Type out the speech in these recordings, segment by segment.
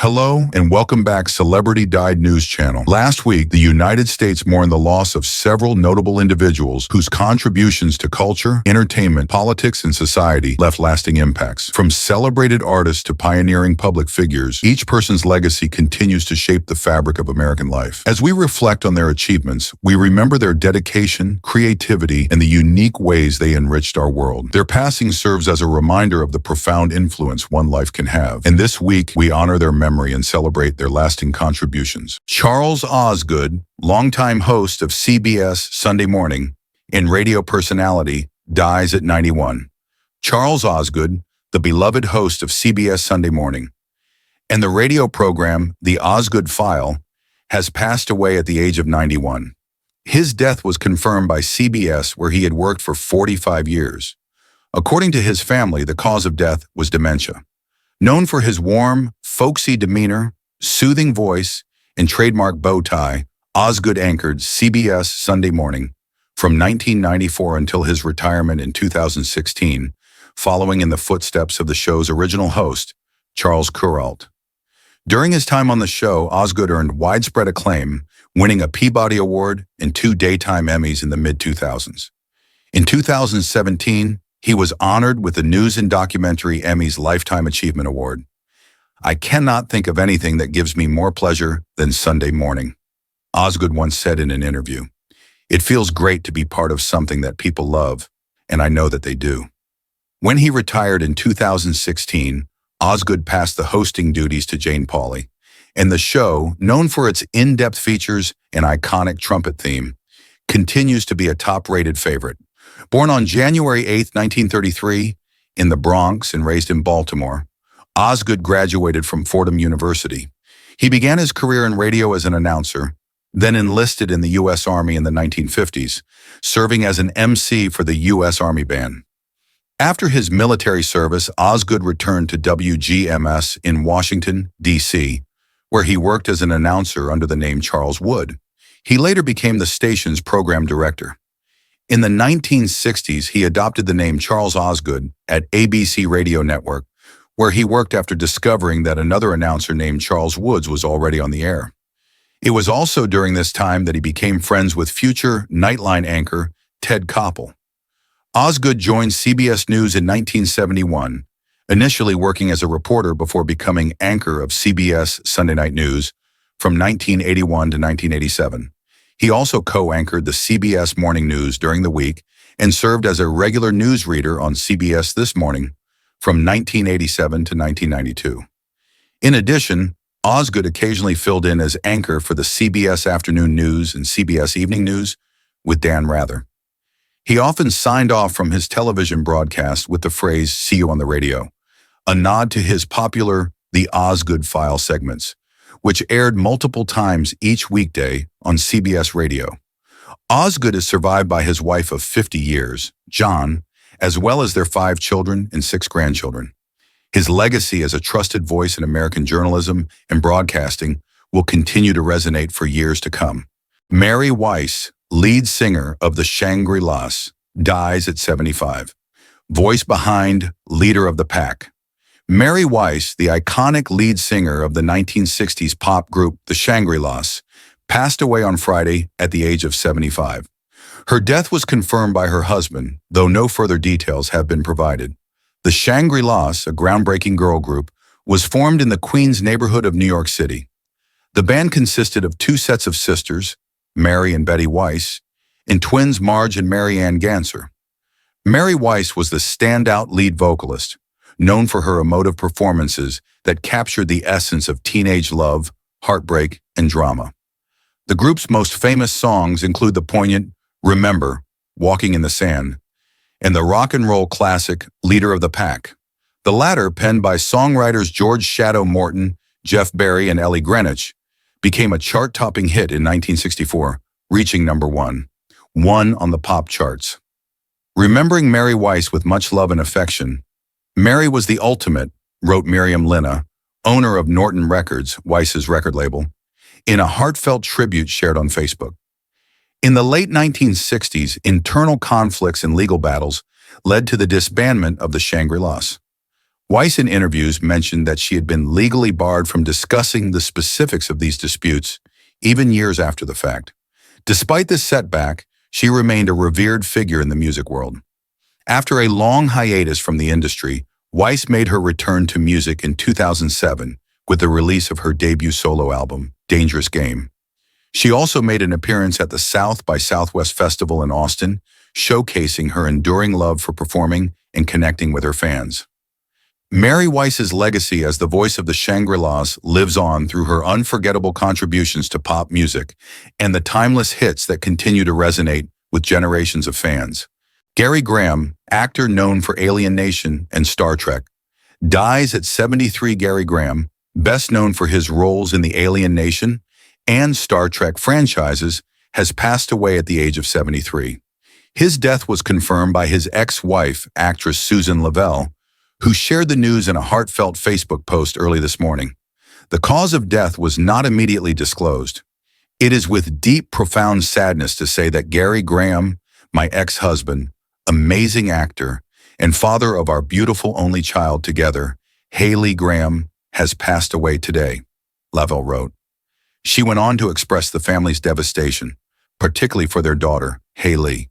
Hello and welcome back Celebrity Died News Channel. Last week, the United States mourned the loss of several notable individuals whose contributions to culture, entertainment, politics, and society left lasting impacts. From celebrated artists to pioneering public figures, each person's legacy continues to shape the fabric of American life. As we reflect on their achievements, we remember their dedication, creativity, and the unique ways they enriched our world. Their passing serves as a reminder of the profound influence one life can have. And this week, we honor their memory and celebrate their lasting contributions. Charles Osgood, longtime host of CBS Sunday Morning and radio personality, dies at 91. Charles Osgood, the beloved host of CBS Sunday Morning and the radio program The Osgood File, has passed away at the age of 91. His death was confirmed by CBS, where he had worked for 45 years. According to his family, the cause of death was dementia. Known for his warm, folksy demeanor, soothing voice, and trademark bow tie, Osgood anchored CBS Sunday Morning from 1994 until his retirement in 2016, following in the footsteps of the show's original host, Charles Kuralt. During his time on the show, Osgood earned widespread acclaim, winning a Peabody Award and 2 Daytime Emmys in the mid-2000s. In 2017, he was honored with the News and Documentary Emmys Lifetime Achievement Award. "I cannot think of anything that gives me more pleasure than Sunday morning," Osgood once said in an interview. "It feels great to be part of something that people love, and I know that they do." When he retired in 2016, Osgood passed the hosting duties to Jane Pauley, and the show, known for its in-depth features and iconic trumpet theme, continues to be a top-rated favorite. Born on January 8, 1933, in the Bronx and raised in Baltimore, Osgood graduated from Fordham University. He began his career in radio as an announcer, then enlisted in the U.S. Army in the 1950s, serving as an MC for the U.S. Army Band. After his military service, Osgood returned to WGMS in Washington, D.C., where he worked as an announcer under the name Charles Wood. He later became the station's program director. In the 1960s, he adopted the name Charles Osgood at ABC Radio Network, where he worked after discovering that another announcer named Charles Woods was already on the air. It was also during this time that he became friends with future Nightline anchor Ted Koppel. Osgood joined CBS News in 1971, initially working as a reporter before becoming anchor of CBS Sunday Night News from 1981 to 1987. He also co-anchored the CBS Morning News during the week and served as a regular newsreader on CBS This Morning from 1987 to 1992. In addition, Osgood occasionally filled in as anchor for the CBS Afternoon News and CBS Evening News with Dan Rather. He often signed off from his television broadcast with the phrase, "See you on the radio," a nod to his popular The Osgood File segments, which aired multiple times each weekday on CBS Radio. Osgood is survived by his wife of 50 years, John, as well as their 5 children and 6 grandchildren. His legacy as a trusted voice in American journalism and broadcasting will continue to resonate for years to come. Mary Weiss, lead singer of the Shangri-Las, dies at 75. Voice behind Leader of the Pack. Mary Weiss, the iconic lead singer of the 1960s pop group The Shangri-Las, passed away on Friday at the age of 75. Her death was confirmed by her husband, though no further details have been provided. The Shangri-Las, a groundbreaking girl group, was formed in the Queens neighborhood of New York City. The band consisted of 2 sets of sisters, Mary and Betty Weiss, and twins Marge and Mary Ann Ganser. Mary Weiss was the standout lead vocalist, known for her emotive performances that captured the essence of teenage love, heartbreak, and drama. The group's most famous songs include the poignant Remember, Walking in the Sand, and the rock and roll classic Leader of the Pack. The latter, penned by songwriters George Shadow Morton, Jeff Barry, and Ellie Greenwich, became a chart-topping hit in 1964, reaching number 1 on the pop charts. Remembering Mary Weiss with much love and affection, "Mary was the ultimate," wrote Miriam Linna, owner of Norton Records, Weiss's record label, in a heartfelt tribute shared on Facebook. In the late 1960s, internal conflicts and legal battles led to the disbandment of the Shangri-Las. Weiss in interviews mentioned that she had been legally barred from discussing the specifics of these disputes, even years after the fact. Despite this setback, she remained a revered figure in the music world. After a long hiatus from the industry, Weiss made her return to music in 2007 with the release of her debut solo album, Dangerous Game. She also made an appearance at the South by Southwest Festival in Austin, showcasing her enduring love for performing and connecting with her fans. Mary Weiss's legacy as the voice of the Shangri-Las lives on through her unforgettable contributions to pop music and the timeless hits that continue to resonate with generations of fans. Gary Graham, actor known for Alien Nation and Star Trek, dies at 73. Gary Graham, best known for his roles in the Alien Nation and Star Trek franchises, has passed away at the age of 73. His death was confirmed by his ex-wife, actress Susan Lavelle, who shared the news in a heartfelt Facebook post early this morning. The cause of death was not immediately disclosed. It is with deep, profound sadness to say that Gary Graham, my ex-husband, amazing actor, and father of our beautiful only child together, Haley Graham, has passed away today, Lavelle wrote. She went on to express the family's devastation, particularly for their daughter, Haley.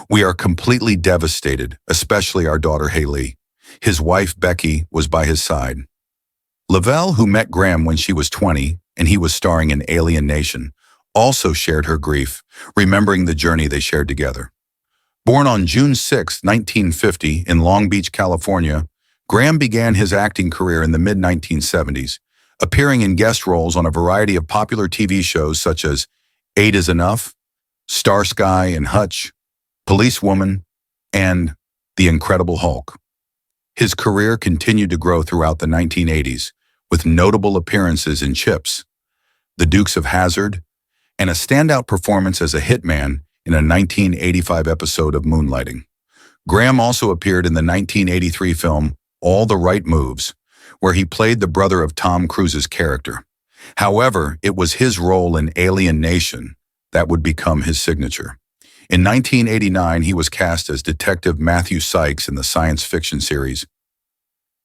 We are completely devastated, especially our daughter, Haley. His wife, Becky, was by his side. Lavelle, who met Graham when she was 20 and he was starring in Alien Nation, also shared her grief, remembering the journey they shared together. Born on June 6, 1950, in Long Beach, California, Graham began his acting career in the mid-1970s, appearing in guest roles on a variety of popular TV shows such as 8 is Enough, Starsky and Hutch, Policewoman, and The Incredible Hulk. His career continued to grow throughout the 1980s, with notable appearances in Chips, The Dukes of Hazzard, and a standout performance as a hitman in a 1985 episode of Moonlighting. Graham also appeared in the 1983 film All the Right Moves, where he played the brother of Tom Cruise's character. However, it was his role in Alien Nation that would become his signature. In 1989, he was cast as Detective Matthew Sykes in the science fiction series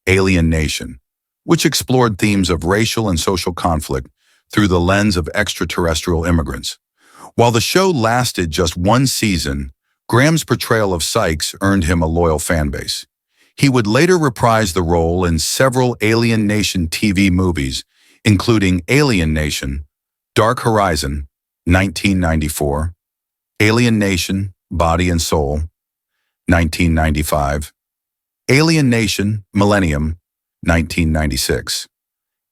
Alien Nation, which explored themes of racial and social conflict through the lens of extraterrestrial immigrants. While the show lasted just one season, Graham's portrayal of Sykes earned him a loyal fanbase. He would later reprise the role in several Alien Nation TV movies, including Alien Nation, Dark Horizon, 1994, Alien Nation, Body and Soul, 1995, Alien Nation, Millennium, 1996,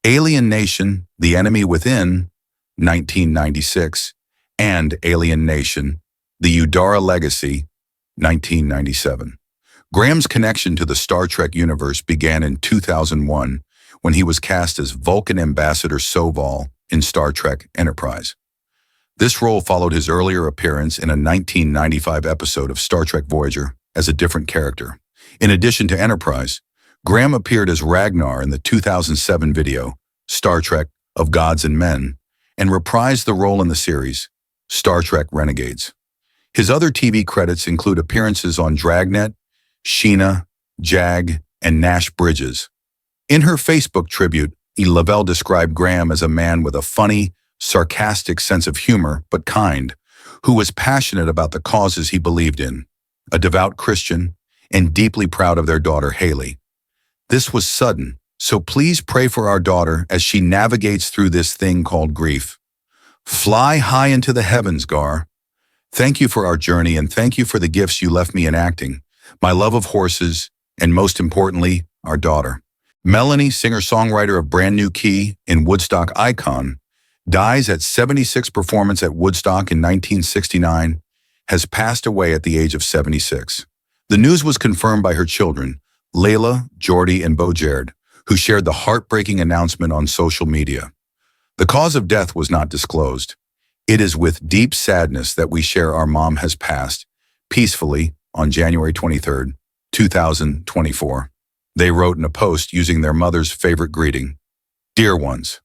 Alien Nation, The Enemy Within, 1996, and Alien Nation, The Udara Legacy, 1997. Graham's connection to the Star Trek universe began in 2001 when he was cast as Vulcan Ambassador Soval in Star Trek Enterprise. This role followed his earlier appearance in a 1995 episode of Star Trek Voyager as a different character. In addition to Enterprise, Graham appeared as Ragnar in the 2007 video, Star Trek of Gods and Men, and reprised the role in the series, Star Trek Renegades. His other TV credits include appearances on Dragnet, Sheena, Jag, and Nash Bridges. In her Facebook tribute, Lavelle described Graham as a man with a funny, sarcastic sense of humor, but kind, who was passionate about the causes he believed in, a devout Christian, and deeply proud of their daughter, Haley. This was sudden, so please pray for our daughter as she navigates through this thing called grief. Fly high into the heavens, Gar. Thank you for our journey and thank you for the gifts you left me in acting, my love of horses, and most importantly, our daughter. Melanie, singer-songwriter of Brand New Key and Woodstock icon, dies at 76. Performance at Woodstock in 1969, has passed away at the age of 76. The news was confirmed by her children, Layla, Jordy, and Bo Jared, who shared the heartbreaking announcement on social media. The cause of death was not disclosed. It is with deep sadness that we share our mom has passed peacefully on January 23, 2024. They wrote in a post using their mother's favorite greeting. Dear ones,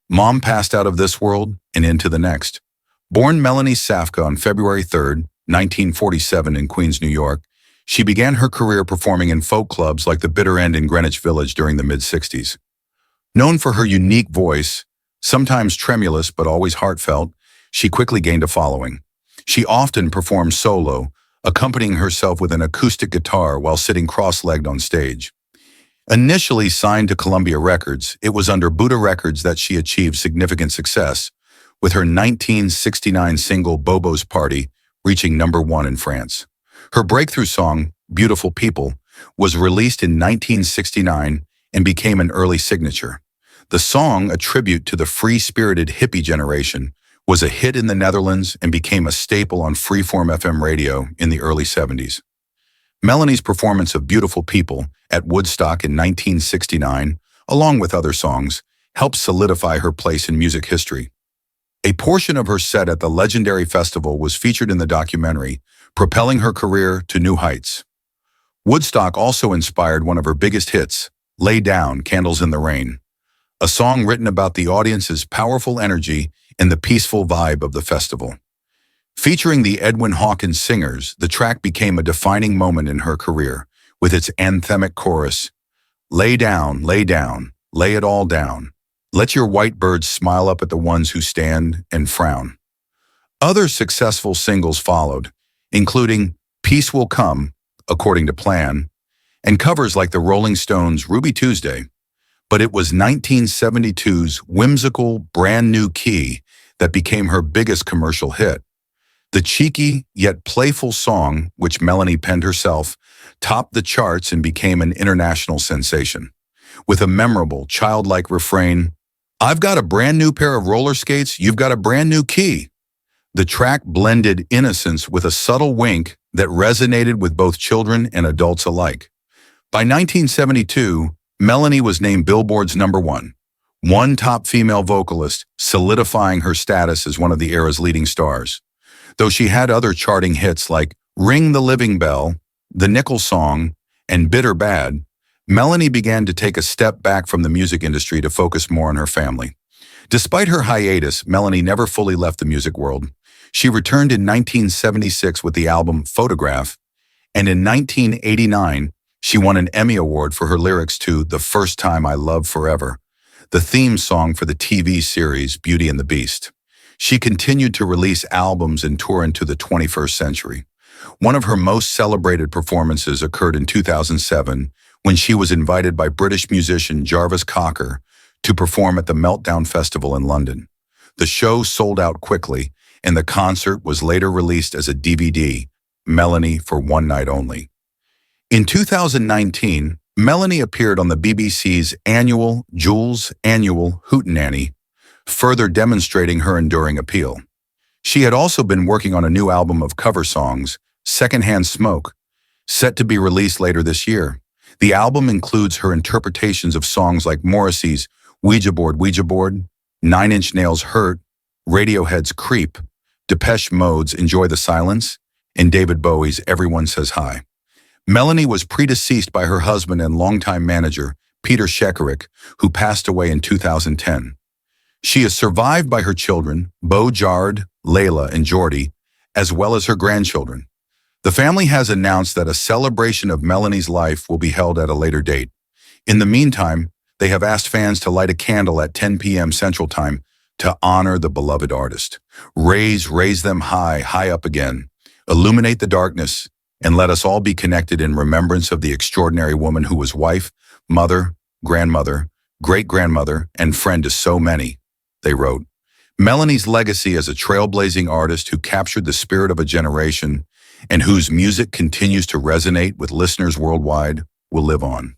Mom passed out of this world and into the next. Born Melanie Safka on February 3, 1947 in Queens, New York, She began her career performing in folk clubs like the Bitter End in Greenwich Village during the mid-60s. Known for her unique voice, sometimes tremulous but always heartfelt, she quickly gained a following. She often performed solo, accompanying herself with an acoustic guitar while sitting cross-legged on stage. Initially signed to Columbia Records, it was under Buddah Records that she achieved significant success, with her 1969 single Bobo's Party reaching #1 in France. Her breakthrough song, Beautiful People, was released in 1969 and became an early signature. The song, a tribute to the free-spirited hippie generation, was a hit in the Netherlands and became a staple on Freeform FM radio in the early 70s. Melanie's performance of Beautiful People at Woodstock in 1969, along with other songs, helped solidify her place in music history. A portion of her set at the legendary festival was featured in the documentary, propelling her career to new heights. Woodstock also inspired one of her biggest hits, Lay Down, Candles in the Rain, a song written about the audience's powerful energy and the peaceful vibe of the festival. Featuring the Edwin Hawkins Singers, the track became a defining moment in her career, with its anthemic chorus, lay down, lay it all down. Let your white birds smile up at the ones who stand and frown. Other successful singles followed, including Peace Will Come, According to Plan, and covers like the Rolling Stones' Ruby Tuesday. But it was 1972's whimsical Brand New Key that became her biggest commercial hit. The cheeky yet playful song, which Melanie penned herself, topped the charts and became an international sensation. With a memorable, childlike refrain, I've got a brand new pair of roller skates, you've got a brand new key. The track blended innocence with a subtle wink that resonated with both children and adults alike. By 1972, Melanie was named Billboard's #1, one top female vocalist, solidifying her status as one of the era's leading stars. Though she had other charting hits like Ring the Living Bell, The Nickel Song, and Bitter Bad, Melanie began to take a step back from the music industry to focus more on her family. Despite her hiatus, Melanie never fully left the music world. She returned in 1976 with the album Photograph, and in 1989, she won an Emmy Award for her lyrics to The First Time I Love Forever, the theme song for the TV series Beauty and the Beast. She continued to release albums and tour into the 21st century. One of her most celebrated performances occurred in 2007 when she was invited by British musician Jarvis Cocker to perform at the Meltdown Festival in London. The show sold out quickly, and the concert was later released as a DVD, Melanie for One Night Only. In 2019, Melanie appeared on the BBC's annual Jules Annual Hootenanny, further demonstrating her enduring appeal. She had also been working on a new album of cover songs, Secondhand Smoke, set to be released later this year. The album includes her interpretations of songs like Morrissey's Ouija Board, Nine Inch Nails' Hurt, Radiohead's Creep, Depeche Mode's Enjoy the Silence, and David Bowie's Everyone Says Hi. Melanie was predeceased by her husband and longtime manager, Peter Shekerick, who passed away in 2010. She is survived by her children, Beau Jard, Layla, and Jordy, as well as her grandchildren. The family has announced that a celebration of Melanie's life will be held at a later date. In the meantime, they have asked fans to light a candle at 10 p.m. Central Time to honor the beloved artist. Raise them high up again. Illuminate the darkness, and let us all be connected in remembrance of the extraordinary woman who was wife, mother, grandmother, great-grandmother, and friend to so many, they wrote. Melanie's legacy as a trailblazing artist who captured the spirit of a generation and whose music continues to resonate with listeners worldwide will live on.